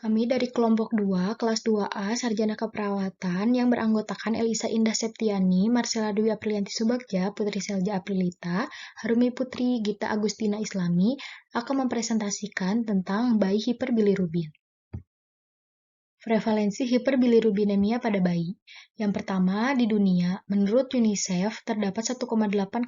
Kami dari kelompok 2, kelas 2A, Sarjana Keperawatan yang beranggotakan Elisa Indah Septiani, Marcella Dwi Aprilianti Subagja, Putri Selja Aprilita, Harumi Putri, Gita Agustina Islami akan mempresentasikan tentang bayi hiperbilirubin. Prevalensi hiperbilirubinemia pada bayi. Yang pertama, di dunia, menurut UNICEF, terdapat 1,8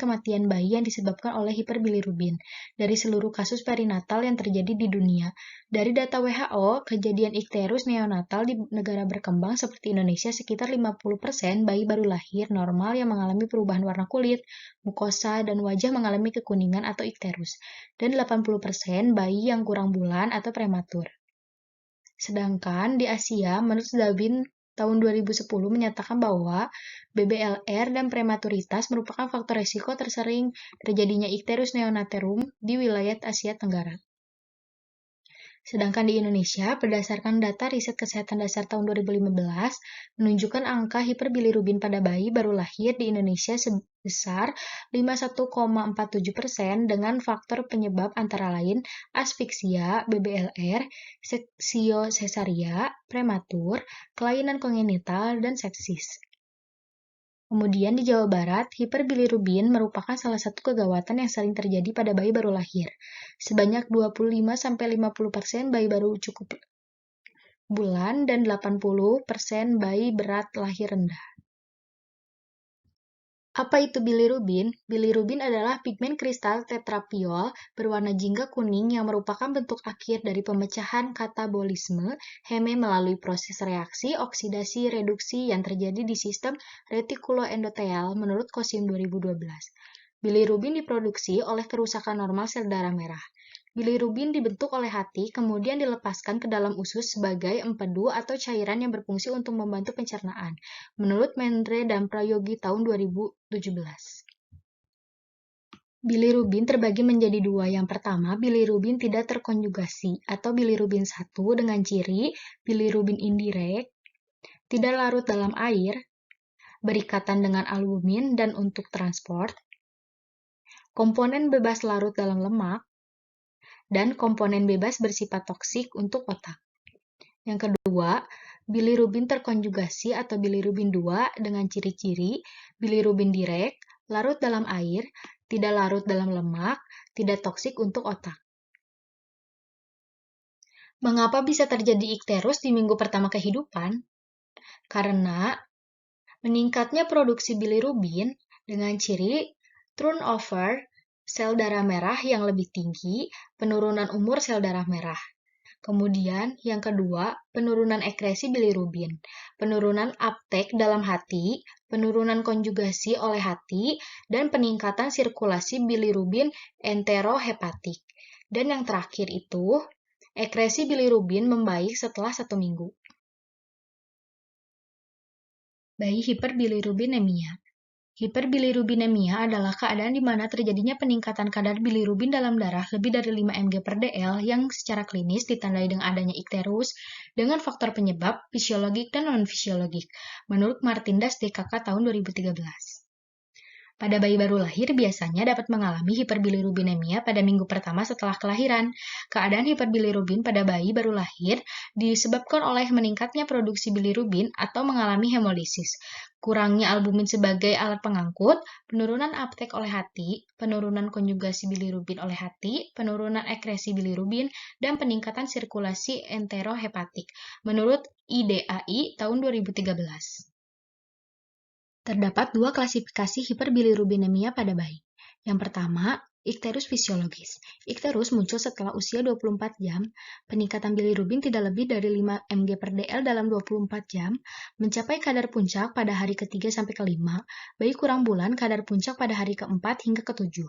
kematian bayi yang disebabkan oleh hiperbilirubin dari seluruh kasus perinatal yang terjadi di dunia. Dari data WHO, kejadian ikterus neonatal di negara berkembang seperti Indonesia sekitar 50% bayi baru lahir normal yang mengalami perubahan warna kulit, mukosa, dan wajah mengalami kekuningan atau ikterus, dan 80% bayi yang kurang bulan atau prematur. Sedangkan di Asia, menurut Zabin tahun 2010 menyatakan bahwa BBLR dan prematuritas merupakan faktor resiko tersering terjadinya ikterus neonaterum di wilayah Asia Tenggara. Sedangkan di Indonesia, berdasarkan data Riset Kesehatan Dasar tahun 2015, menunjukkan angka hiperbilirubin pada bayi baru lahir di Indonesia sebesar 51,47% dengan faktor penyebab antara lain asfiksia, BBLR, seksio sesaria, prematur, kelainan kongenital, dan sepsis. Kemudian di Jawa Barat, hiperbilirubin merupakan salah satu kegawatan yang sering terjadi pada bayi baru lahir. Sebanyak 25-50% bayi baru cukup bulan dan 80% bayi berat lahir rendah. Apa itu bilirubin? Bilirubin adalah pigmen kristal tetrapiol berwarna jingga kuning yang merupakan bentuk akhir dari pemecahan katabolisme heme melalui proses reaksi oksidasi reduksi yang terjadi di sistem retikuloendotel menurut Kosim 2012. Bilirubin diproduksi oleh kerusakan normal sel darah merah. Bilirubin dibentuk oleh hati, kemudian dilepaskan ke dalam usus sebagai empedu atau cairan yang berfungsi untuk membantu pencernaan, menurut Mendre dan Prayogi tahun 2017. Bilirubin terbagi menjadi dua. Yang pertama, bilirubin tidak terkonjugasi, atau bilirubin 1 dengan ciri bilirubin indirek, tidak larut dalam air, berikatan dengan albumin dan untuk transport, komponen bebas larut dalam lemak, dan komponen bebas bersifat toksik untuk otak. Yang kedua, bilirubin terkonjugasi atau bilirubin 2 dengan ciri-ciri bilirubin direk, larut dalam air, tidak larut dalam lemak, tidak toksik untuk otak. Mengapa bisa terjadi ikterus di minggu pertama kehidupan? Karena meningkatnya produksi bilirubin dengan ciri turnover sel darah merah yang lebih tinggi, penurunan umur sel darah merah. Kemudian, yang kedua, penurunan ekresi bilirubin, penurunan uptake dalam hati, penurunan konjugasi oleh hati, dan peningkatan sirkulasi bilirubin enterohepatik. Dan yang terakhir itu, ekresi bilirubin membaik setelah 1 minggu. Bayi hiperbilirubinemia. Hiperbilirubinemia adalah keadaan di mana terjadinya peningkatan kadar bilirubin dalam darah lebih dari 5 mg per dl yang secara klinis ditandai dengan adanya ikterus dengan faktor penyebab fisiologik dan non-fisiologik, menurut Martindas DKK tahun 2013. Pada bayi baru lahir biasanya dapat mengalami hiperbilirubinemia pada minggu pertama setelah kelahiran. Keadaan hiperbilirubin pada bayi baru lahir disebabkan oleh meningkatnya produksi bilirubin atau mengalami hemolisis, kurangnya albumin sebagai alat pengangkut, penurunan uptake oleh hati, penurunan konjugasi bilirubin oleh hati, penurunan ekresi bilirubin, dan peningkatan sirkulasi enterohepatik, menurut IDAI tahun 2013. Terdapat dua klasifikasi hiperbilirubinemia pada bayi. Yang pertama, ikterus fisiologis. Ikterus muncul setelah usia 24 jam, peningkatan bilirubin tidak lebih dari 5 mg per dl dalam 24 jam, mencapai kadar puncak pada hari ke-3 sampai ke-5, bayi kurang bulan kadar puncak pada hari ke-4 hingga ke-7,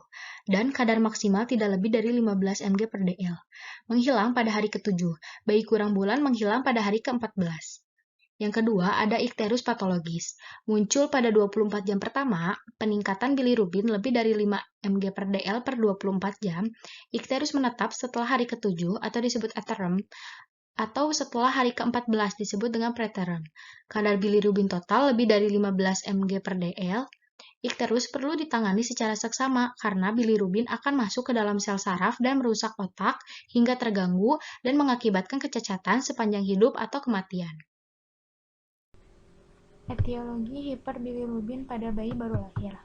dan kadar maksimal tidak lebih dari 15 mg per dl. Menghilang pada hari ke-7, bayi kurang bulan menghilang pada hari ke-14. Yang kedua, ada ikterus patologis. Muncul pada 24 jam pertama, peningkatan bilirubin lebih dari 5 mg per dl per 24 jam. Ikterus menetap setelah hari ke-7 atau disebut aterem, atau setelah hari ke-14 disebut dengan preterem. Kadar bilirubin total lebih dari 15 mg per dl, Ikterus perlu ditangani secara seksama karena bilirubin akan masuk ke dalam sel saraf dan merusak otak hingga terganggu dan mengakibatkan kecacatan sepanjang hidup atau kematian. Etiologi hiperbilirubin pada bayi baru lahir.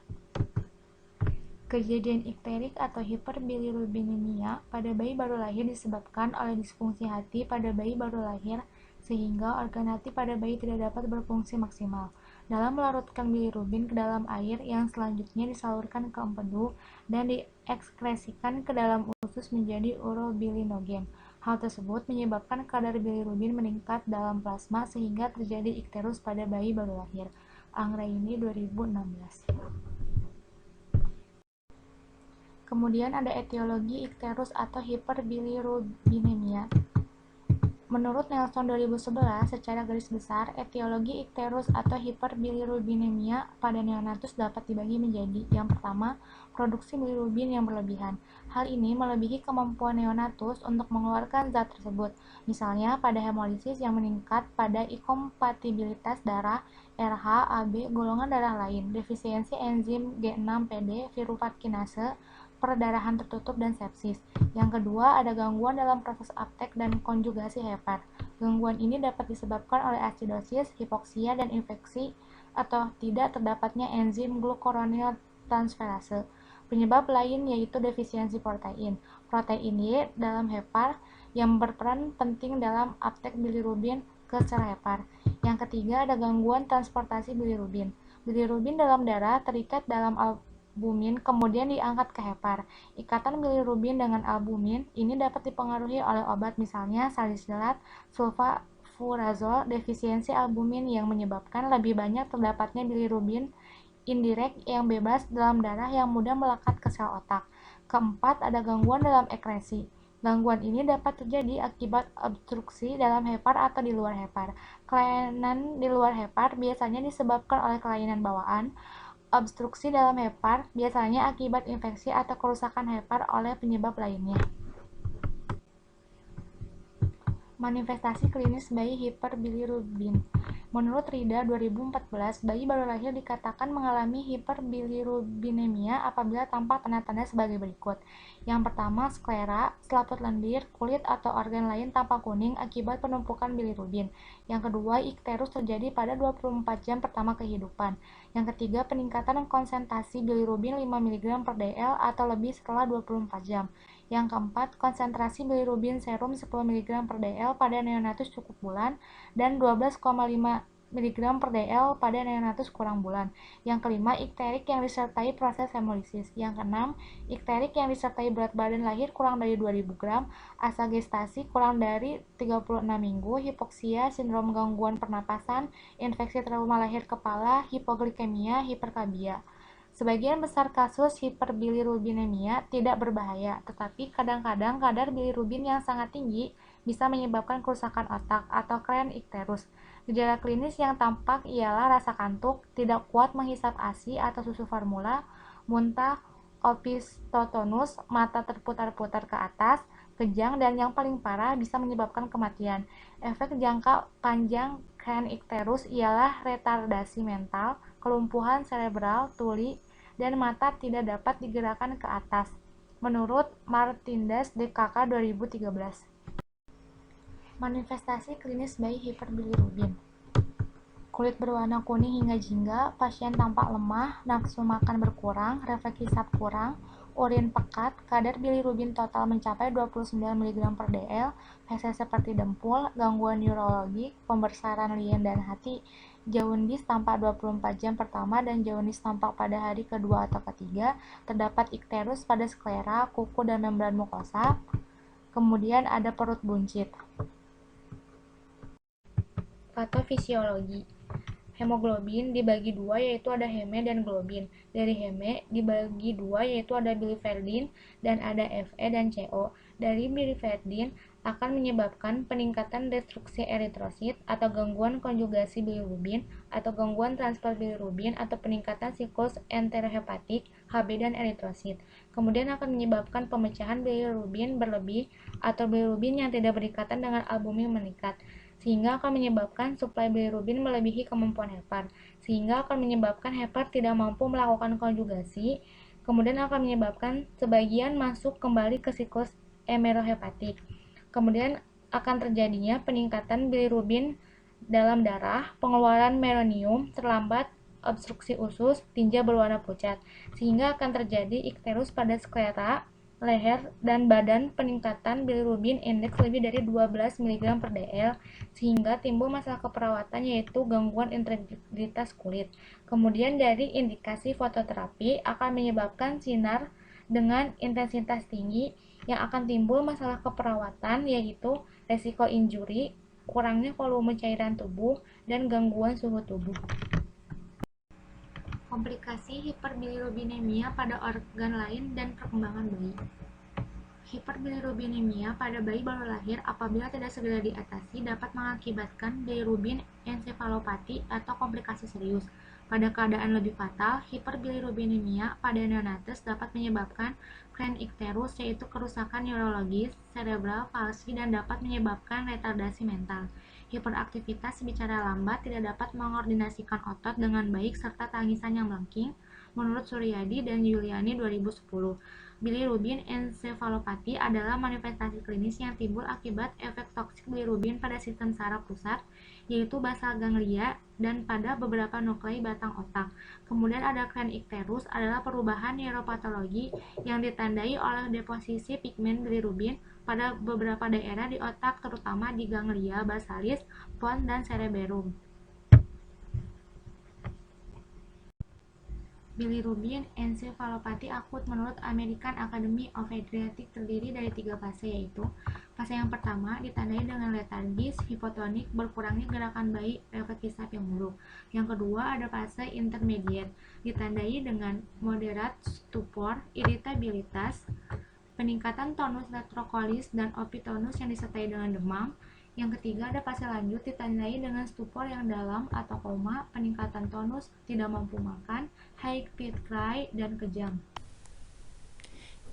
Kejadian ikterik atau hiperbilirubinemia pada bayi baru lahir disebabkan oleh disfungsi hati pada bayi baru lahir sehingga organ hati pada bayi tidak dapat berfungsi maksimal dalam melarutkan bilirubin ke dalam air yang selanjutnya disalurkan ke empedu dan diekskresikan ke dalam usus menjadi urobilinogen. Hal tersebut menyebabkan kadar bilirubin meningkat dalam plasma sehingga terjadi ikterus pada bayi baru lahir. Anggraini 2016. Kemudian ada etiologi ikterus atau hiperbilirubinemia. Menurut Nelson 2011, secara garis besar, etiologi ikterus atau hiperbilirubinemia pada neonatus dapat dibagi menjadi: yang pertama, produksi bilirubin yang berlebihan. Hal ini melebihi kemampuan neonatus untuk mengeluarkan zat tersebut, misalnya pada hemolisis yang meningkat pada inkompatibilitas darah, RH, AB, golongan darah lain, defisiensi enzim G6PD, viruvat kinase, perdarahan tertutup, dan sepsis. Yang kedua, ada gangguan dalam proses uptake dan konjugasi hepar. Gangguan ini dapat disebabkan oleh acidosis, hipoksia, dan infeksi atau tidak terdapatnya enzim glucuronil transferase. Penyebab lain yaitu defisiensi protein. Protein Y dalam hepar yang berperan penting dalam uptake bilirubin ke sel hepar. Yang ketiga, ada gangguan transportasi bilirubin. Bilirubin dalam darah terikat dalam albumin kemudian diangkat ke hepar. Ikatan bilirubin dengan albumin ini dapat dipengaruhi oleh obat, misalnya salisilat, sulfafurazol. Defisiensi albumin yang menyebabkan lebih banyak terdapatnya bilirubin indirect yang bebas dalam darah yang mudah melekat ke sel otak. Keempat, ada gangguan dalam ekresi. Gangguan ini dapat terjadi akibat obstruksi dalam hepar atau di luar hepar. Kelainan di luar hepar biasanya disebabkan oleh kelainan bawaan. Obstruksi dalam hepar biasanya akibat infeksi atau kerusakan hepar oleh penyebab lainnya. Manifestasi klinis bayi hiperbilirubin. Menurut Rida 2014, bayi baru lahir dikatakan mengalami hiperbilirubinemia apabila tampak tanda-tanda sebagai berikut. Yang pertama, sklera, selaput lendir, kulit atau organ lain tampak kuning akibat penumpukan bilirubin. Yang kedua, ikterus terjadi pada 24 jam pertama kehidupan. Yang ketiga, peningkatan konsentrasi bilirubin 5 mg per dl atau lebih setelah 24 jam. Yang keempat, konsentrasi bilirubin serum 10 mg per dl pada neonatus cukup bulan dan 12,5 mg per dl pada neonatus kurang bulan. Yang kelima, ikterik yang disertai proses hemolisis. Yang keenam, ikterik yang disertai berat badan lahir kurang dari 2000 gram, asa gestasi kurang dari 36 minggu, hipoksia, sindrom gangguan pernapasan, infeksi trauma lahir kepala, hipoglikemia, hiperkabia. Sebagian besar kasus hiperbilirubinemia tidak berbahaya, tetapi kadang-kadang kadar bilirubin yang sangat tinggi bisa menyebabkan kerusakan otak atau kren ikterus. Gejala klinis yang tampak ialah rasa kantuk, tidak kuat menghisap ASI atau susu formula, muntah, opistotonus, mata terputar-putar ke atas, kejang, dan yang paling parah bisa menyebabkan kematian. Efek jangka panjang kren ikterus ialah retardasi mental, kelumpuhan cerebral, tuli, dan mata tidak dapat digerakkan ke atas. Menurut Martindas DKK 2013. Manifestasi klinis bayi hiperbilirubin. Kulit berwarna kuning hingga jingga, pasien tampak lemah, nafsu makan berkurang, refleks hisap kurang, urin pekat, kadar bilirubin total mencapai 29 mg per dl, feses seperti dempul, gangguan neurologik, pembesaran lien dan hati, jaundice tampak 24 jam pertama dan jaundice tampak pada hari kedua atau ketiga, terdapat ikterus pada sklera, kuku, dan membran mukosa, kemudian ada perut buncit. Patofisiologi. Hemoglobin dibagi dua yaitu ada heme dan globin. Dari heme dibagi dua yaitu ada biliverdin dan ada Fe dan Co. Dari biliverdin akan menyebabkan peningkatan destruksi eritrosit atau gangguan konjugasi bilirubin atau gangguan transfer bilirubin atau peningkatan siklus enterohepatik Hb dan eritrosit. Kemudian akan menyebabkan pemecahan bilirubin berlebih atau bilirubin yang tidak berikatan dengan albumin meningkat. sehingga akan menyebabkan suplai bilirubin melebihi kemampuan hepat, sehingga akan menyebabkan hepat tidak mampu melakukan konjugasi, kemudian akan menyebabkan sebagian masuk kembali ke siklus emerohepatik. Kemudian akan terjadinya peningkatan bilirubin dalam darah, pengeluaran meronium terlambat, obstruksi usus, tinja berwarna pucat, sehingga akan terjadi ikterus pada sklera, leher, dan badan, peningkatan bilirubin indeks lebih dari 12 mg per dl, sehingga timbul masalah keperawatan yaitu gangguan integritas kulit. Kemudian dari indikasi fototerapi akan menyebabkan sinar dengan intensitas tinggi yang akan timbul masalah keperawatan yaitu resiko injuri, kurangnya volume cairan tubuh, dan gangguan suhu tubuh. Komplikasi hiperbilirubinemia pada organ lain dan perkembangan bayi. Hiperbilirubinemia pada bayi baru lahir apabila tidak segera diatasi dapat mengakibatkan bilirubin ensefalopati atau komplikasi serius. Pada keadaan lebih fatal, hiperbilirubinemia pada neonates dapat menyebabkan cranioicterus yaitu kerusakan neurologis, cerebral palsy dan dapat menyebabkan retardasi mental. Hiperaktivitas bicara lambat tidak dapat mengordinasikan otot dengan baik serta tangisan yang melengking, menurut Suryadi dan Yuliani 2010. Bilirubin ensefalopati adalah manifestasi klinis yang timbul akibat efek toksik bilirubin pada sistem saraf pusat, yaitu basal ganglia dan pada beberapa nuklei batang otak. Kemudian ada cranioicterus adalah perubahan neuropatologi yang ditandai oleh deposisi pigmen bilirubin pada beberapa daerah di otak terutama di ganglia basalis, pons, dan cerebellum. Bilirubin ensefalopati akut menurut American Academy of Pediatrics terdiri dari 3 fase yaitu fase yang pertama ditandai dengan letargis, hipotonik, berkurangnya gerakan bayi, refleks hisap yang buruk. Yang kedua ada fase intermediate ditandai dengan moderat stupor, iritabilitas, peningkatan tonus retrocolis dan opitonus yang disertai dengan demam. Yang ketiga ada fase lanjut ditandai dengan stupor yang dalam atau koma, peningkatan tonus, tidak mampu makan, high pitch cry, dan kejang.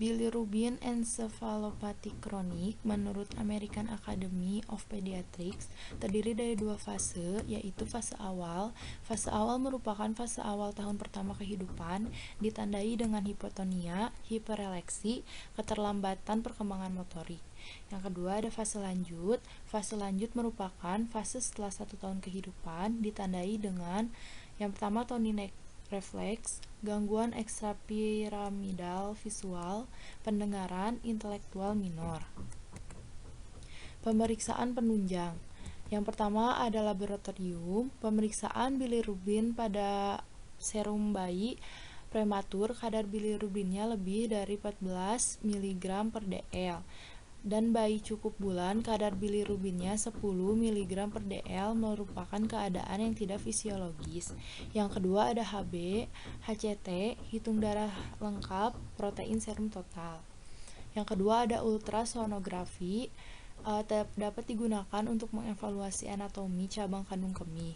Bilirubin ensefalopati kronik menurut American Academy of Pediatrics terdiri dari 2 fase, yaitu fase awal. Fase awal merupakan fase awal tahun pertama kehidupan, ditandai dengan hipotonia, hipereleksi, keterlambatan perkembangan motorik. Yang kedua ada fase lanjut. Fase lanjut merupakan fase setelah 1 tahun kehidupan, ditandai dengan yang pertama toninek refleks, gangguan ekstrapiramidal visual, pendengaran, intelektual minor. Pemeriksaan penunjang. Yang pertama ada laboratorium, pemeriksaan bilirubin pada serum bayi prematur, kadar bilirubinnya lebih dari 14 mg per dl. Dan bayi cukup bulan kadar bilirubinnya 10 mg per dl merupakan keadaan yang tidak fisiologis. Yang kedua ada HB, HCT, hitung darah lengkap, protein serum total. Yang kedua ada ultrasonografi, dapat digunakan untuk mengevaluasi anatomi cabang kandung kemih.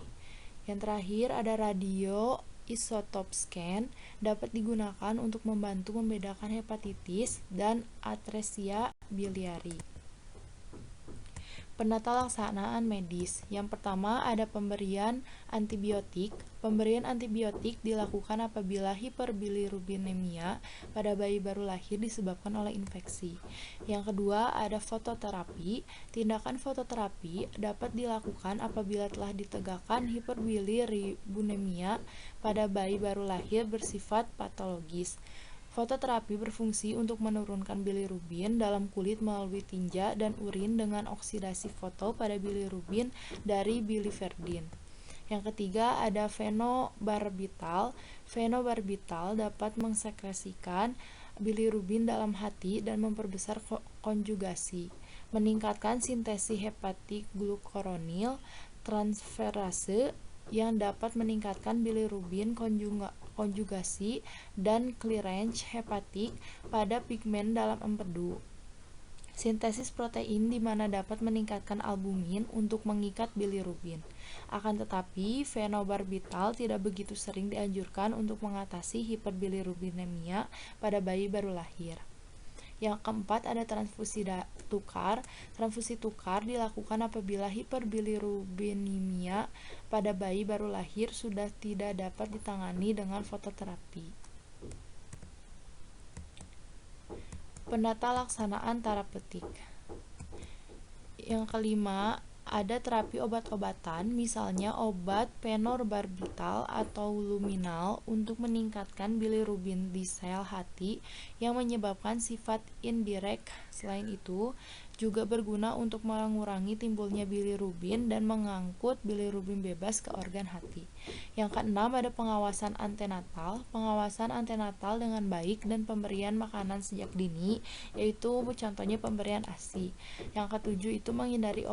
Yang terakhir ada radio isotop scan, dapat digunakan untuk membantu membedakan hepatitis dan atresia biliari. Penata laksanaan medis. Yang pertama ada pemberian antibiotik. Pemberian antibiotik dilakukan apabila hiperbilirubinemia pada bayi baru lahir disebabkan oleh infeksi. Yang kedua ada fototerapi. Tindakan fototerapi dapat dilakukan apabila telah ditegakkan hiperbilirubinemia pada bayi baru lahir bersifat patologis. Fototerapi berfungsi untuk menurunkan bilirubin dalam kulit melalui tinja dan urin dengan oksidasi foto pada bilirubin dari biliverdin. Yang ketiga ada fenobarbital. Fenobarbital dapat mengsekresikan bilirubin dalam hati dan memperbesar konjugasi, meningkatkan sintesis hepatik glukuronil transferase yang dapat meningkatkan bilirubin konjugasi dan clearance hepatik pada pigmen dalam empedu. Sintesis protein di mana dapat meningkatkan albumin untuk mengikat bilirubin. Akan tetapi, fenobarbital tidak begitu sering dianjurkan untuk mengatasi hiperbilirubinemia pada bayi baru lahir. Yang keempat ada transfusi tukar. Transfusi tukar dilakukan apabila hiperbilirubinemia pada bayi baru lahir sudah tidak dapat ditangani dengan fototerapi. Penata laksanaan terapeutik. Yang kelima, ada terapi obat-obatan, misalnya obat phenobarbital atau luminal untuk meningkatkan bilirubin di sel hati yang menyebabkan sifat indirect. Selain itu, juga berguna untuk mengurangi timbulnya bilirubin dan mengangkut bilirubin bebas ke organ hati. Yang keenam, ada pengawasan antenatal. Pengawasan antenatal dengan baik dan pemberian makanan sejak dini, yaitu contohnya pemberian ASI. Yang ketujuh itu menghindari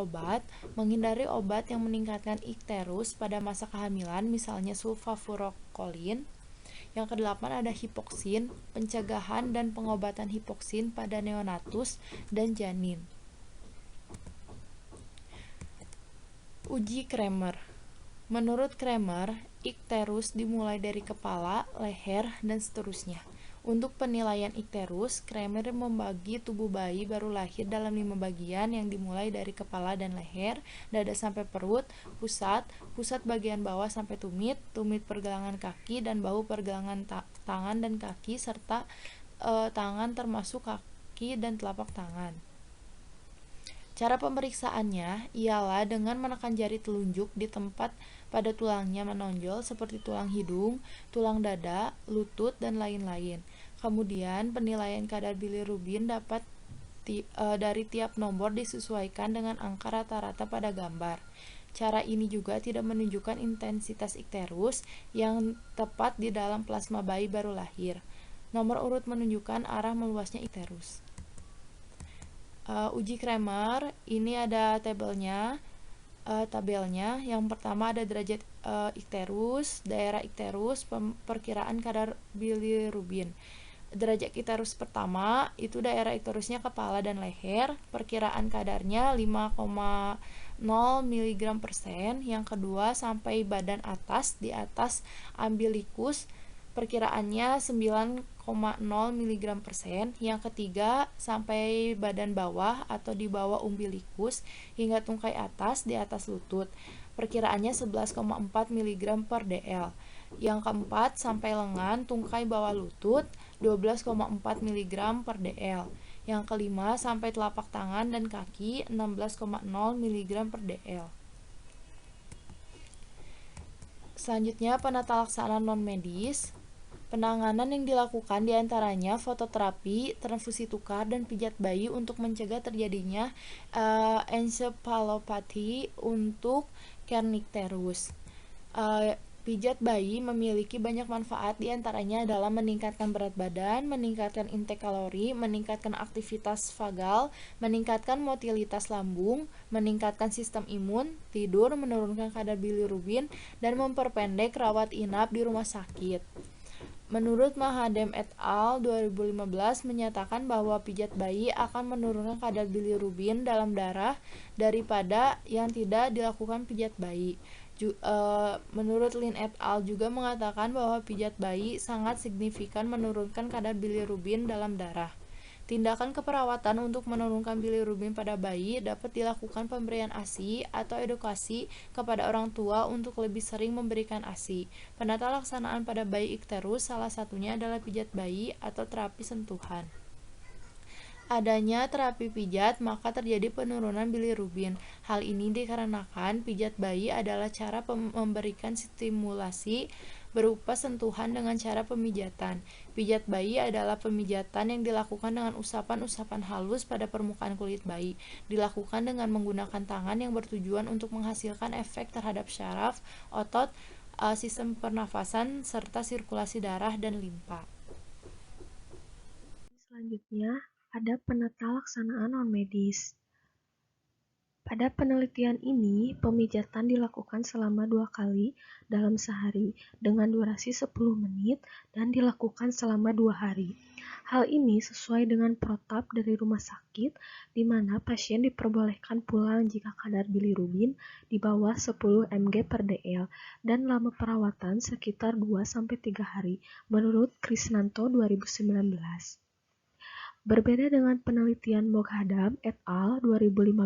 obat yang meningkatkan ikterus pada masa kehamilan, misalnya sulfafurokolin. Yang kedelapan ada hipoksin, pencegahan dan pengobatan hipoksin pada neonatus dan janin. Uji Kremer. Menurut Kremer, ikterus dimulai dari kepala, leher, dan seterusnya. Untuk penilaian ikterus, Kremer membagi tubuh bayi baru lahir dalam 5 bagian yang dimulai dari kepala dan leher, dada sampai perut, pusat bagian bawah sampai tumit pergelangan kaki, dan bahu pergelangan tangan dan kaki, serta tangan termasuk kaki dan telapak tangan. Cara pemeriksaannya ialah dengan menekan jari telunjuk di tempat pada tulangnya menonjol seperti tulang hidung, tulang dada, lutut, dan lain-lain. Kemudian penilaian kadar bilirubin dapat dari tiap nomor disesuaikan dengan angka rata-rata pada gambar. Cara ini juga tidak menunjukkan intensitas ikterus yang tepat di dalam plasma bayi baru lahir. Nomor urut menunjukkan arah meluasnya ikterus. Uji Kremer, ini ada tabelnya. Yang pertama ada derajat ikterus, daerah ikterus, perkiraan kadar bilirubin. Derajat ikterus pertama itu daerah ikterusnya kepala dan leher, perkiraan kadarnya 5,0 mg/sen. Yang kedua sampai badan atas, di atas umbilikus, perkiraannya 9,0 mg/sen. Yang ketiga sampai badan bawah atau di bawah umbilikus hingga tungkai atas, di atas lutut, perkiraannya 11,4 mg/dl. Yang keempat sampai lengan, tungkai bawah lutut, 12,4 mg/dl. Yang kelima sampai telapak tangan dan kaki, 16,0 mg/dl. Selanjutnya penata laksanaan non-medis. Penanganan yang dilakukan diantaranya fototerapi, transfusi tukar, dan pijat bayi untuk mencegah terjadinya encephalopathy untuk kernicterus. Pijat bayi memiliki banyak manfaat, diantaranya adalah meningkatkan berat badan, meningkatkan intake kalori, meningkatkan aktivitas vagal, meningkatkan motilitas lambung, meningkatkan sistem imun, tidur, menurunkan kadar bilirubin, dan memperpendek rawat inap di rumah sakit. Menurut Mahadem et al. 2015 menyatakan bahwa pijat bayi akan menurunkan kadar bilirubin dalam darah daripada yang tidak dilakukan pijat bayi. Menurut Lin et al. Juga mengatakan bahwa pijat bayi sangat signifikan menurunkan kadar bilirubin dalam darah. Tindakan keperawatan untuk menurunkan bilirubin pada bayi dapat dilakukan pemberian ASI atau edukasi kepada orang tua untuk lebih sering memberikan ASI. Penata laksanaan pada bayi ikterus salah satunya adalah pijat bayi atau terapi sentuhan. Adanya terapi pijat, maka terjadi penurunan bilirubin. Hal ini dikarenakan pijat bayi adalah cara memberikan stimulasi berupa sentuhan dengan cara pemijatan. Pijat bayi adalah pemijatan yang dilakukan dengan usapan-usapan halus pada permukaan kulit bayi. Dilakukan dengan menggunakan tangan yang bertujuan untuk menghasilkan efek terhadap syaraf, otot, sistem pernafasan, serta sirkulasi darah dan limpa. Selanjutnya, ada penata laksanaan non-medis. Pada penelitian ini, pemijatan dilakukan selama 2 kali dalam sehari dengan durasi 10 menit dan dilakukan selama 2 hari. Hal ini sesuai dengan protap dari rumah sakit, di mana pasien diperbolehkan pulang jika kadar bilirubin di bawah 10 mg/dl dan lama perawatan sekitar 2-3 hari, menurut Krisnanto 2019. Berbeda dengan penelitian Moghadam et al. 2015,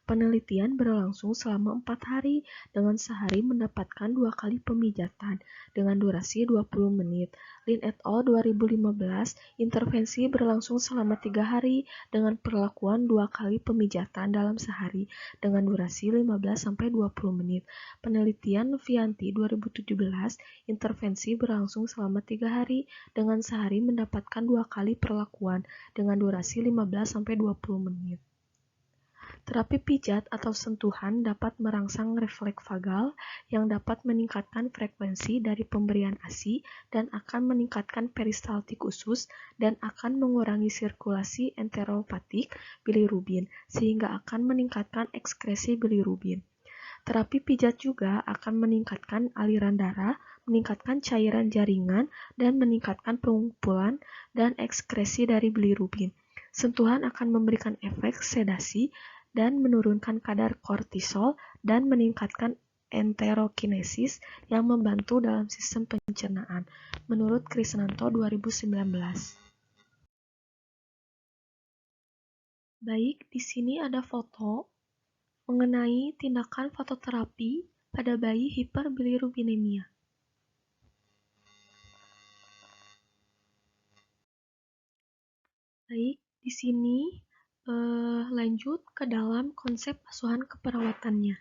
penelitian berlangsung selama 4 hari dengan sehari mendapatkan 2 kali pemijatan dengan durasi 20 menit. Lin et al. 2015, intervensi berlangsung selama 3 hari dengan perlakuan 2 kali pemijatan dalam sehari dengan durasi 15-20 menit. Penelitian Vianti 2017, intervensi berlangsung selama 3 hari dengan sehari mendapatkan 2 kali perlakuan dengan durasi 15-20 menit. Terapi pijat atau sentuhan dapat merangsang refleks vagal yang dapat meningkatkan frekuensi dari pemberian ASI dan akan meningkatkan peristaltik usus dan akan mengurangi sirkulasi enteropatik bilirubin sehingga akan meningkatkan ekskresi bilirubin. Terapi pijat juga akan meningkatkan aliran darah, meningkatkan cairan jaringan, dan meningkatkan pengumpulan dan ekskresi dari bilirubin. Sentuhan akan memberikan efek sedasi dan menurunkan kadar kortisol dan meningkatkan enterokinesis yang membantu dalam sistem pencernaan, menurut Krisnanto 2019. Baik, di sini ada foto mengenai tindakan fototerapi pada bayi hiperbilirubinemia. Baik, di sini lanjut ke dalam konsep asuhan keperawatannya.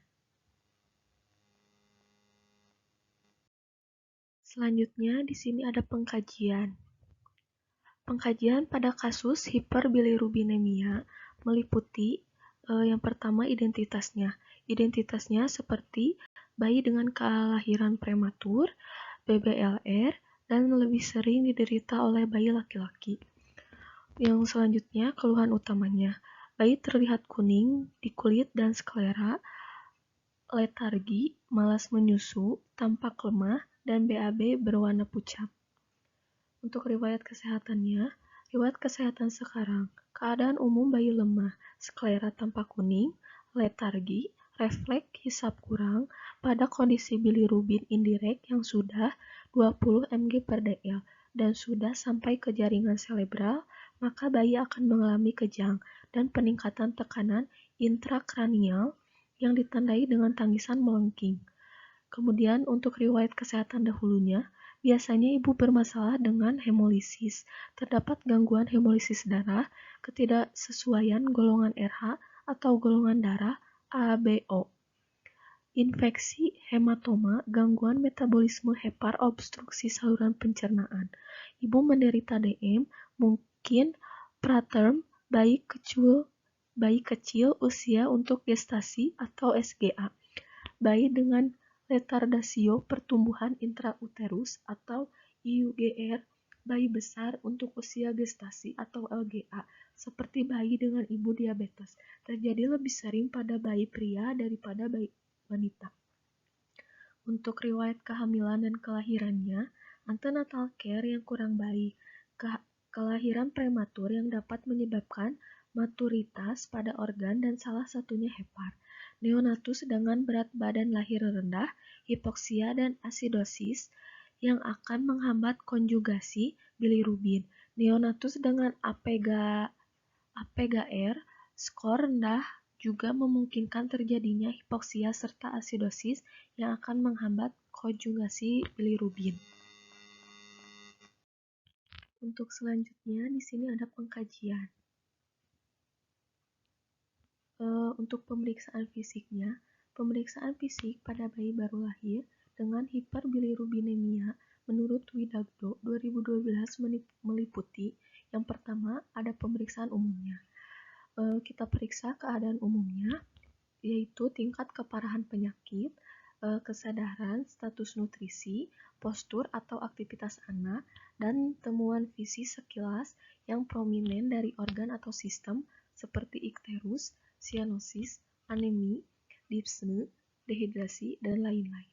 Selanjutnya di sini ada pengkajian. Pengkajian pada kasus hiperbilirubinemia meliputi yang pertama identitasnya. Identitasnya seperti bayi dengan kelahiran prematur, BBLR, dan lebih sering diderita oleh bayi laki-laki. Yang selanjutnya keluhan utamanya. Bayi terlihat kuning di kulit dan sklera, letargi, malas menyusu, tampak lemah, dan BAB berwarna pucat. Untuk riwayat kesehatannya, riwayat kesehatan sekarang, keadaan umum bayi lemah, sklera tampak kuning, letargi, refleks hisap kurang, pada kondisi bilirubin indirek yang sudah 20 mg/dl dan sudah sampai ke jaringan cerebral, maka bayi akan mengalami kejang dan peningkatan tekanan intrakranial yang ditandai dengan tangisan melengking. Kemudian untuk riwayat kesehatan dahulunya, biasanya ibu bermasalah dengan hemolisis, terdapat gangguan hemolisis darah, ketidaksesuaian golongan RH atau golongan darah ABO, infeksi hematoma, gangguan metabolisme hepar, obstruksi saluran pencernaan. Ibu menderita DM, mungkin preterm, bayi kecil usia untuk gestasi atau SGA, bayi dengan retardasio pertumbuhan intrauterus atau IUGR, bayi besar untuk usia gestasi atau LGA, seperti bayi dengan ibu diabetes, terjadi lebih sering pada bayi pria daripada bayi wanita. Untuk riwayat kehamilan dan kelahirannya, antenatal care yang kurang baik, kelahiran prematur yang dapat menyebabkan maturitas pada organ dan salah satunya hepar, neonatus dengan berat badan lahir rendah, hipoksia dan asidosis yang akan menghambat konjugasi bilirubin, neonatus dengan APGR skor rendah juga memungkinkan terjadinya hipoksia serta asidosis yang akan menghambat konjugasi bilirubin. Untuk selanjutnya di sini ada pengkajian. Untuk pemeriksaan fisiknya, pemeriksaan fisik pada bayi baru lahir dengan hiperbilirubinemia menurut Widagdo 2012 meliputi yang pertama ada pemeriksaan umumnya. Kita periksa keadaan umumnya, yaitu tingkat keparahan penyakit, kesadaran, status nutrisi, postur atau aktivitas anak, dan temuan visi sekilas yang prominen dari organ atau sistem seperti ikterus, sianosis, anemi, dispne, dehidrasi, dan lain-lain.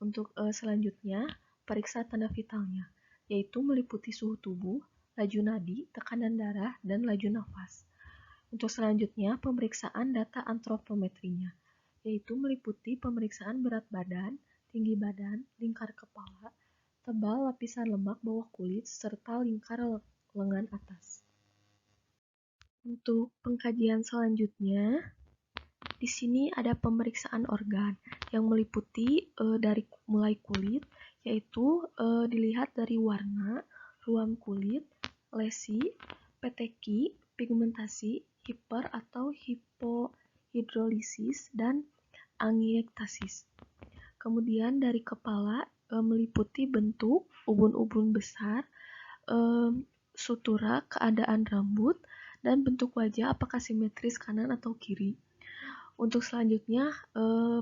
Untuk selanjutnya, periksa tanda vitalnya, yaitu meliputi suhu tubuh, laju nadi, tekanan darah, dan laju nafas. Untuk selanjutnya, pemeriksaan data antropometrinya, yaitu meliputi pemeriksaan berat badan, tinggi badan, lingkar kepala, tebal lapisan lemak bawah kulit, serta lingkar lengan atas. Untuk pengkajian selanjutnya, di sini ada pemeriksaan organ yang meliputi dari mulai kulit, yaitu dilihat dari warna, ruam kulit, lesi, peteki, pigmentasi, hiper atau hipohidrolisis, dan angiektasis. Kemudian dari kepala meliputi bentuk, ubun-ubun besar, sutura, keadaan rambut, dan bentuk wajah apakah simetris kanan atau kiri. Untuk selanjutnya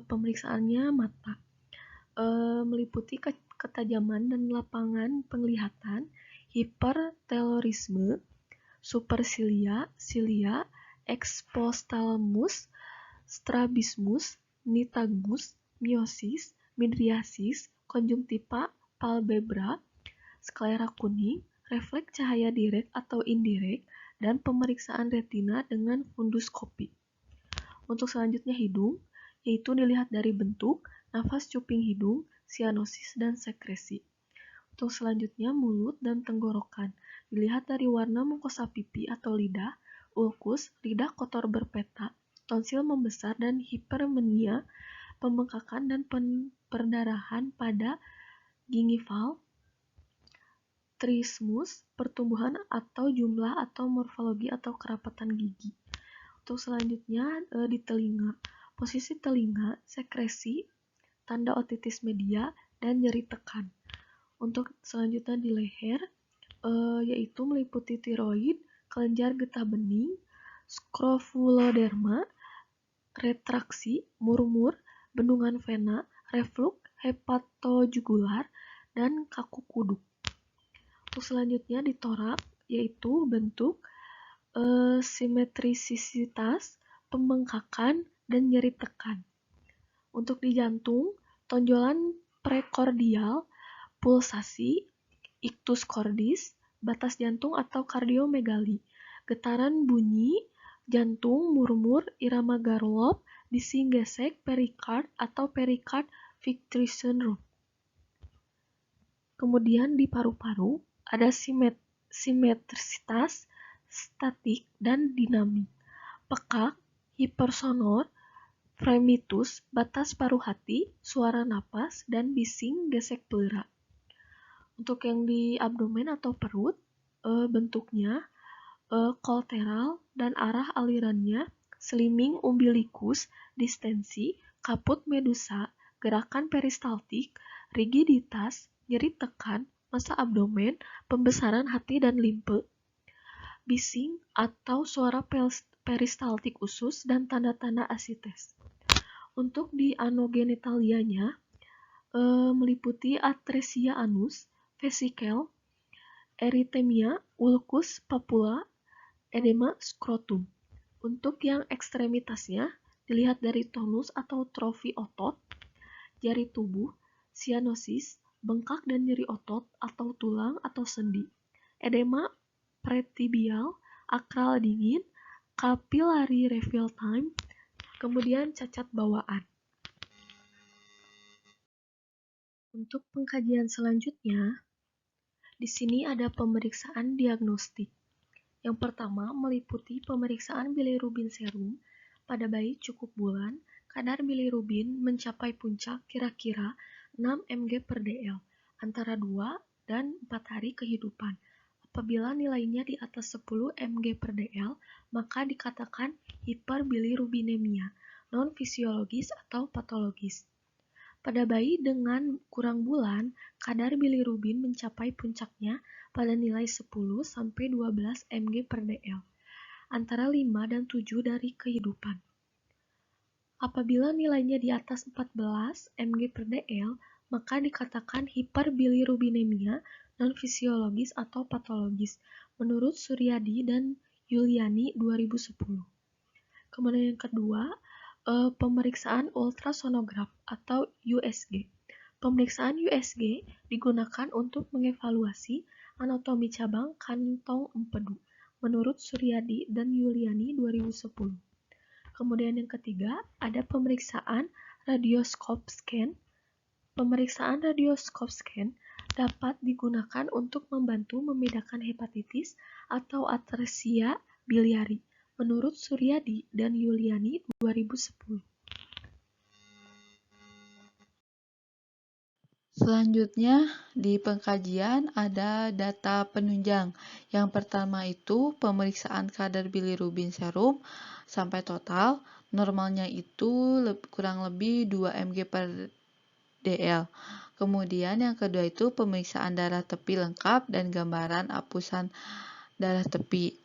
pemeriksaannya mata, meliputi ketajaman dan lapangan penglihatan, hipertelorisme, supersilia, silia, exophthalmus, strabismus, nystagmus, miosis, midriasis, konjungtiva, palpebra, sklera kuning, refleks cahaya direct atau indirect, dan pemeriksaan retina dengan funduskopi. Untuk selanjutnya hidung, yaitu dilihat dari bentuk, nafas cuping hidung, sianosis, dan sekresi. Untuk selanjutnya mulut dan tenggorokan, dilihat dari warna mukosa pipi atau lidah, ulkus, lidah kotor berpeta, tonsil membesar dan hiperemia, pembengkakan dan perdarahan pada gingival, trismus, pertumbuhan atau jumlah atau morfologi atau kerapatan gigi. Untuk selanjutnya di telinga, posisi telinga, sekresi, tanda otitis media, dan nyeri tekan. Untuk selanjutnya di leher, yaitu meliputi tiroid, kelenjar getah bening, skrofuloderma, retraksi, murmur, bendungan vena, reflux, hepatojugular, dan kaku kuduk. Untuk selanjutnya di torak, yaitu bentuk, simetrisitas, pembengkakan, dan nyeri tekan. Untuk di jantung, tonjolan prekordial, pulsasi, ictus cordis, batas jantung atau kardiomegali, getaran bunyi, jantung, murmur, irama Garlop, bising gesek, perikard atau perikard filtration. Kemudian di paru-paru ada simetrisitas, statik, dan dinamik, pekak, hipersonor, fremitus, batas paruh hati, suara napas, dan bising gesek pleura. Untuk yang di abdomen atau perut, bentuknya kolateral dan arah alirannya slimming umbilicus, distensi, kaput medusa, gerakan peristaltik, rigiditas, nyeri tekan, massa abdomen, pembesaran hati dan limpe, bising atau suara peristaltik usus, dan tanda-tanda asites. Untuk di anogenitalianya meliputi atresia anus, vesikel, eritemia, ulkus, papula, edema skrotum. Untuk yang ekstremitasnya dilihat dari tonus atau trofi otot, jari tubuh, sianosis, bengkak dan nyeri otot atau tulang atau sendi, edema pretibial, akral dingin, capillary refill time, kemudian cacat bawaan. Untuk pengkajian selanjutnya, di sini ada pemeriksaan diagnostik. Yang pertama meliputi pemeriksaan bilirubin serum pada bayi cukup bulan, kadar bilirubin mencapai puncak kira-kira 6 mg per dl antara 2 dan 4 hari kehidupan. Apabila nilainya di atas 10 mg per dl, maka dikatakan hiperbilirubinemia, non-fisiologis atau patologis. Pada bayi dengan kurang bulan, kadar bilirubin mencapai puncaknya pada nilai 10-12 mg per dl, antara 5 dan 7 dari kehidupan. Apabila nilainya di atas 14 mg per dl, maka dikatakan hiperbilirubinemia non-fisiologis atau patologis, menurut Suryadi dan Yuliani 2010. Kemudian yang kedua, pemeriksaan ultrasonograf atau USG. Pemeriksaan USG digunakan untuk mengevaluasi anatomi cabang kantong empedu, menurut Suryadi dan Yuliani 2010. Kemudian yang ketiga, ada pemeriksaan radioskop scan. Pemeriksaan radioskop scan dapat digunakan untuk membantu membedakan hepatitis atau atresia biliari menurut Suryadi dan Yuliani 2010. Selanjutnya, di pengkajian ada data penunjang. Yang pertama itu pemeriksaan kadar bilirubin serum sampai total. Normalnya itu kurang lebih 2 mg per dl. Kemudian yang kedua itu pemeriksaan darah tepi lengkap dan gambaran apusan darah tepi.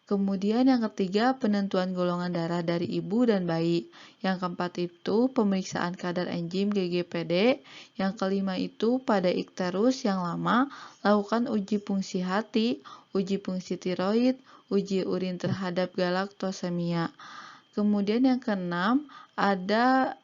Kemudian yang ketiga, penentuan golongan darah dari ibu dan bayi. Yang keempat itu pemeriksaan kadar enzim GGPD. Yang kelima itu pada ikterus yang lama, lakukan uji fungsi hati, uji fungsi tiroid, uji urin terhadap galaktosemia. Kemudian yang keenam, ada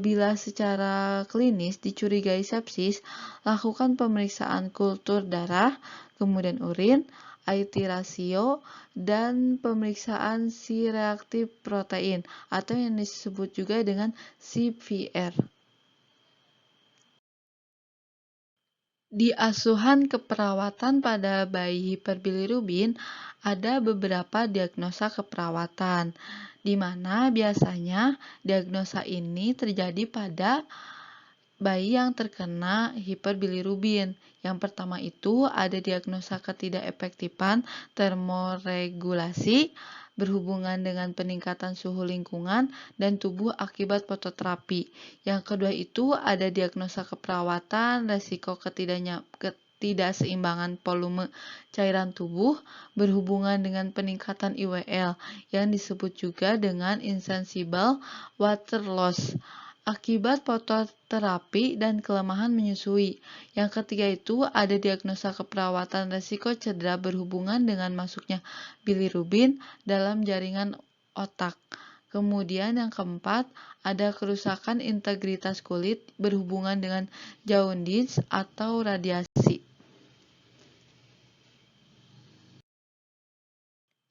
bila secara klinis dicurigai sepsis, lakukan pemeriksaan kultur darah, kemudian urin, IT rasio, dan pemeriksaan C-reaktif protein atau yang disebut juga dengan CVR. Di asuhan keperawatan pada bayi hiperbilirubin ada beberapa diagnosa keperawatan, di mana biasanya diagnosa ini terjadi pada bayi yang terkena hiperbilirubin. Yang pertama itu ada diagnosa ketidakefektifan termoregulasi berhubungan dengan peningkatan suhu lingkungan dan tubuh akibat fototerapi. Yang kedua itu ada diagnosa keperawatan resiko ketidakseimbangan volume cairan tubuh berhubungan dengan peningkatan IWL yang disebut juga dengan insensible water loss akibat fototerapi dan kelemahan menyusui. Yang ketiga itu ada diagnosa keperawatan resiko cedera berhubungan dengan masuknya bilirubin dalam jaringan otak. Kemudian yang keempat, ada kerusakan integritas kulit berhubungan dengan jaundice atau radiasi.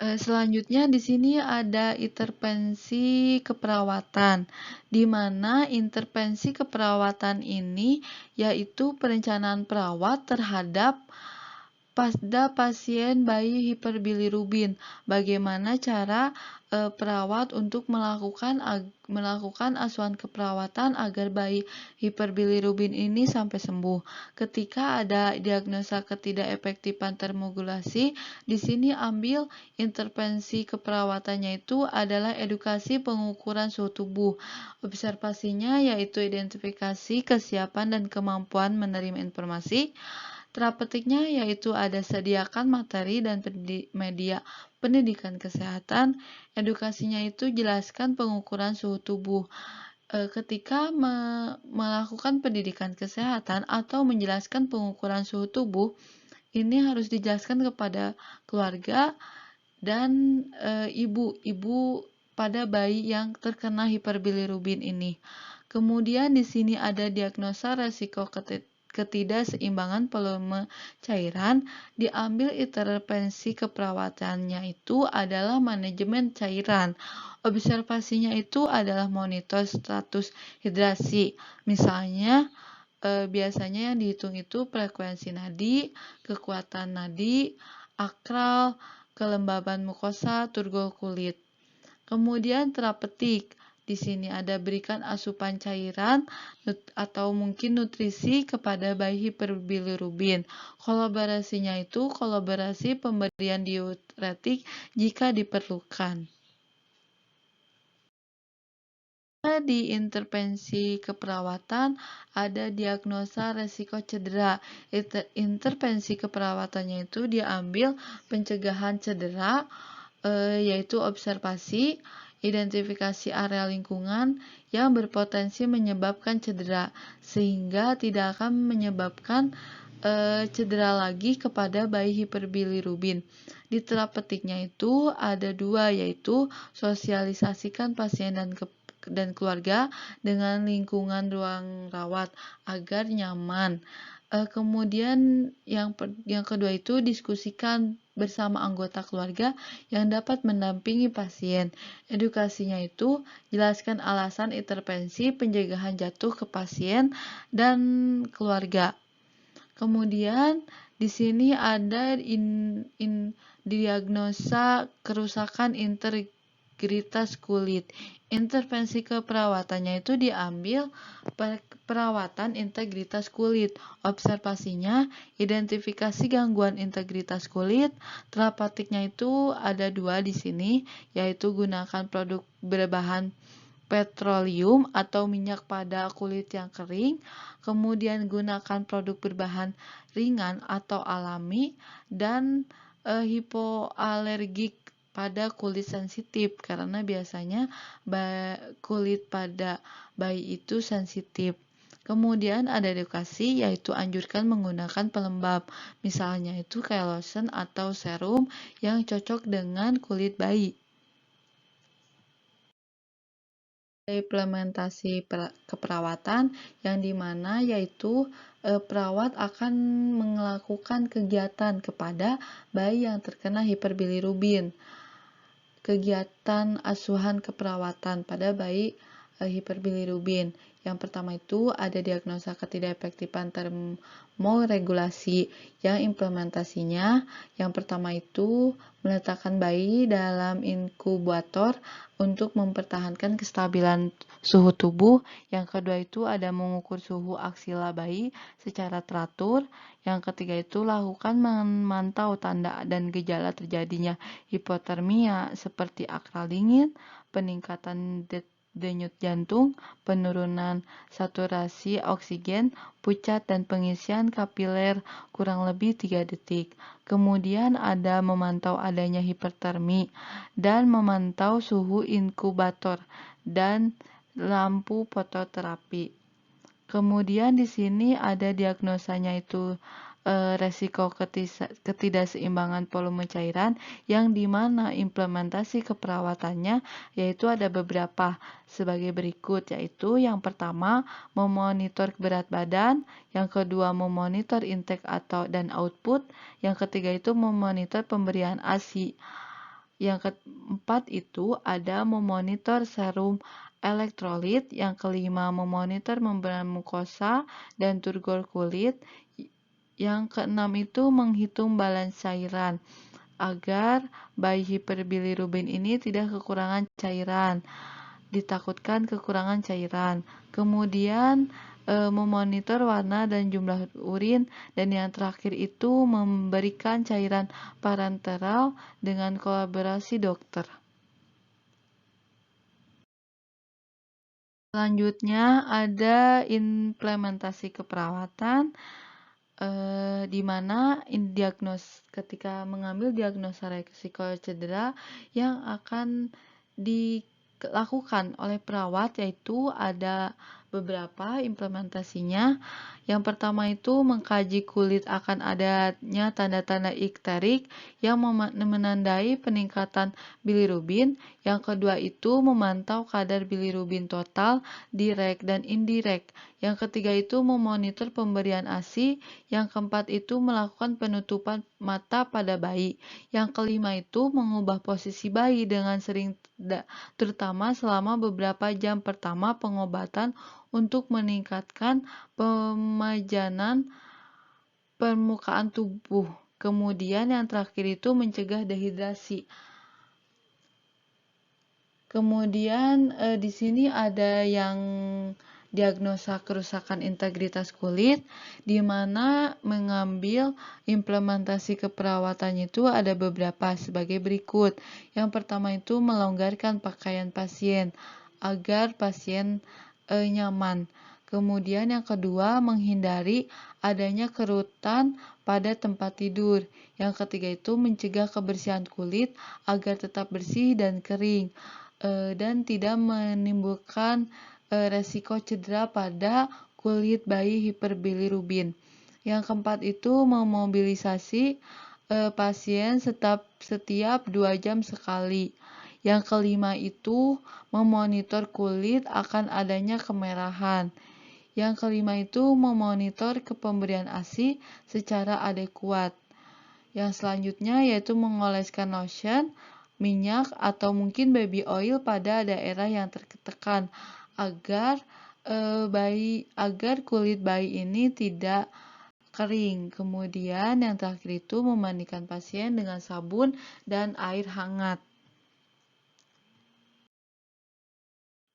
Selanjutnya di sini ada intervensi keperawatan, di mana intervensi keperawatan ini yaitu perencanaan perawat terhadap pada pasien bayi hiperbilirubin. Bagaimana cara perawat untuk melakukan asuhan keperawatan agar bayi hiperbilirubin ini sampai sembuh. Ketika ada diagnosa ketidakefektifan termogulasi, di sini ambil intervensi keperawatannya itu adalah edukasi pengukuran suhu tubuh. Observasinya yaitu identifikasi kesiapan dan kemampuan menerima informasi. Terapeutiknya yaitu ada sediakan materi dan media pendidikan kesehatan. Edukasinya itu jelaskan pengukuran suhu tubuh. Ketika melakukan pendidikan kesehatan atau menjelaskan pengukuran suhu tubuh, ini harus dijelaskan kepada keluarga dan ibu pada bayi yang terkena hiperbilirubin ini. Kemudian di sini ada diagnosa resiko ketidakseimbangan volume cairan. Diambil intervensi keperawatannya itu adalah manajemen cairan. Observasinya itu adalah monitor status hidrasi. Misalnya biasanya yang dihitung itu frekuensi nadi, kekuatan nadi, akral, kelembaban mukosa, turgor kulit. Kemudian terapeutik. Di sini ada berikan asupan cairan atau mungkin nutrisi kepada bayi hiperbilirubin. Kolaborasinya itu kolaborasi pemberian diuretik jika diperlukan. Di intervensi keperawatan ada diagnosa resiko cedera. Intervensi keperawatannya itu diambil pencegahan cedera, yaitu observasi, identifikasi area lingkungan yang berpotensi menyebabkan cedera, sehingga tidak akan menyebabkan cedera lagi kepada bayi hiperbilirubin. Di terapeutiknya itu ada dua, yaitu sosialisasikan pasien dan keluarga dengan lingkungan ruang rawat agar nyaman. Kemudian yang kedua itu diskusikan bersama anggota keluarga yang dapat mendampingi pasien. Edukasinya itu jelaskan alasan intervensi pencegahan jatuh ke pasien dan keluarga. Kemudian di sini ada diagnosa kerusakan integritas kulit. Intervensi keperawatannya itu diambil perawatan integritas kulit. Observasinya, identifikasi gangguan integritas kulit. Terapeutiknya itu ada 2 di sini, yaitu gunakan produk berbahan petroleum atau minyak pada kulit yang kering, kemudian gunakan produk berbahan ringan atau alami, dan hipoalergik pada kulit sensitif, karena biasanya kulit pada bayi itu sensitif. Kemudian ada edukasi, yaitu anjurkan menggunakan pelembab, misalnya itu kayak lotion atau serum yang cocok dengan kulit bayi. Implementasi keperawatan yang dimana yaitu perawat akan melakukan kegiatan kepada bayi yang terkena hiperbilirubin. Kegiatan asuhan keperawatan pada bayi hiperbilirubin. Yang pertama itu ada diagnosa ketidakefektifan termoregulasi yang implementasinya yang pertama itu meletakkan bayi dalam inkubator untuk mempertahankan kestabilan suhu tubuh. Yang kedua itu ada mengukur suhu aksila bayi secara teratur. Yang ketiga itu lakukan memantau tanda dan gejala terjadinya hipotermia seperti akral dingin, peningkatan denyut jantung, penurunan saturasi oksigen, pucat, dan pengisian kapiler kurang lebih 3 detik. Kemudian ada memantau adanya hipertermi dan memantau suhu inkubator dan lampu fototerapi. Kemudian di sini ada diagnosanya itu resiko ketidakseimbangan volume cairan yang dimana implementasi keperawatannya yaitu ada beberapa sebagai berikut, yaitu yang pertama memonitor berat badan, yang kedua memonitor intake dan output, yang ketiga itu memonitor pemberian ASI, yang keempat itu ada memonitor serum elektrolit, yang kelima memonitor membran mukosa dan turgor kulit, yang keenam itu menghitung balans cairan agar bayi hiperbilirubin ini tidak kekurangan cairan. Ditakutkan kekurangan cairan. Kemudian memonitor warna dan jumlah urin, dan yang terakhir itu memberikan cairan parenteral dengan kolaborasi dokter. Selanjutnya ada implementasi keperawatan di mana ketika mengambil diagnosa resiko cedera yang akan dilakukan oleh perawat yaitu ada beberapa implementasinya. Yang pertama itu mengkaji kulit akan adanya tanda-tanda ikterik yang menandai peningkatan bilirubin. Yang kedua itu memantau kadar bilirubin total direct dan indirect. Yang ketiga itu memonitor pemberian ASI. Yang keempat itu melakukan penutupan mata pada bayi. Yang kelima itu mengubah posisi bayi dengan sering, terutama selama beberapa jam pertama pengobatan untuk meningkatkan pemajanan permukaan tubuh. Kemudian yang terakhir itu mencegah dehidrasi. Kemudian di sini ada yang diagnosa kerusakan integritas kulit, di mana mengambil implementasi keperawatannya itu ada beberapa sebagai berikut. Yang pertama itu melonggarkan pakaian pasien agar pasien nyaman. Kemudian yang kedua menghindari adanya kerutan pada tempat tidur. Yang ketiga itu mencegah kebersihan kulit agar tetap bersih dan kering dan tidak menimbulkan resiko cedera pada kulit bayi hiperbilirubin. Yang keempat itu memobilisasi pasien setiap 2 jam sekali. Yang kelima itu memonitor kulit akan adanya kemerahan. Yang kelima itu memonitor pemberian ASI secara adekuat. Yang selanjutnya yaitu mengoleskan lotion, minyak, atau mungkin baby oil pada daerah yang tertekan agar kulit bayi ini tidak kering. Kemudian yang terakhir itu memandikan pasien dengan sabun dan air hangat.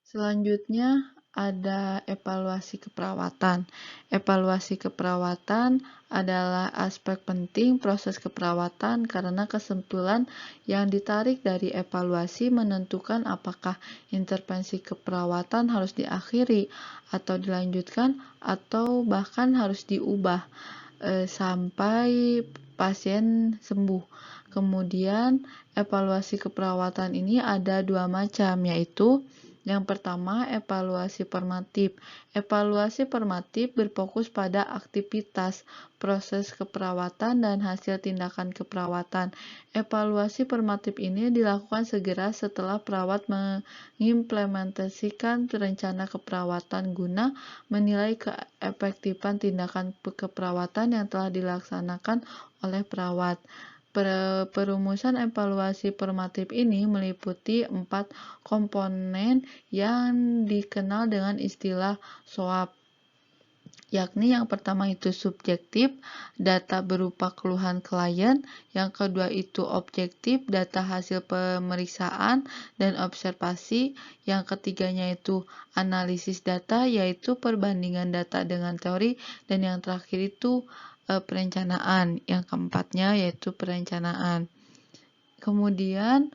Selanjutnya ada evaluasi keperawatan. Evaluasi keperawatan adalah aspek penting proses keperawatan karena kesimpulan yang ditarik dari evaluasi menentukan apakah intervensi keperawatan harus diakhiri atau dilanjutkan atau bahkan harus diubah sampai pasien sembuh. Kemudian evaluasi keperawatan ini ada dua macam, yaitu yang pertama, evaluasi formatif. Evaluasi formatif berfokus pada aktivitas, proses keperawatan, dan hasil tindakan keperawatan. Evaluasi formatif ini dilakukan segera setelah perawat mengimplementasikan rencana keperawatan guna menilai keefektifan tindakan keperawatan yang telah dilaksanakan oleh perawat. Perumusan evaluasi formatif ini meliputi 4 komponen yang dikenal dengan istilah SWOT, yakni yang pertama itu subjektif, data berupa keluhan klien, yang kedua itu objektif, data hasil pemeriksaan dan observasi, yang ketiganya itu analisis data, yaitu perbandingan data dengan teori, dan yang terakhir itu perencanaan, yang keempatnya yaitu perencanaan. Kemudian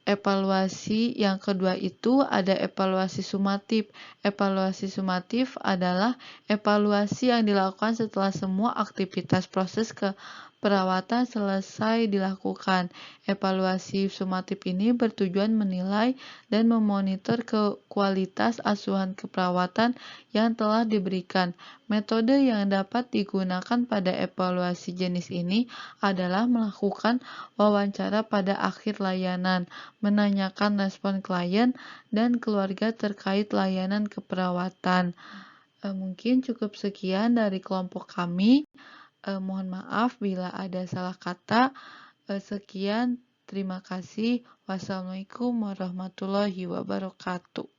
evaluasi yang kedua itu ada evaluasi sumatif. Evaluasi sumatif adalah evaluasi yang dilakukan setelah semua aktivitas proses keperawatan selesai dilakukan. Evaluasi sumatif ini bertujuan menilai dan memonitor kualitas asuhan keperawatan yang telah diberikan. Metode yang dapat digunakan pada evaluasi jenis ini adalah melakukan wawancara pada akhir layanan, menanyakan respon klien dan keluarga terkait layanan keperawatan. Mungkin cukup sekian dari kelompok kami. Mohon maaf bila ada salah kata. Sekian, terima kasih. Wassalamualaikum warahmatullahi wabarakatuh.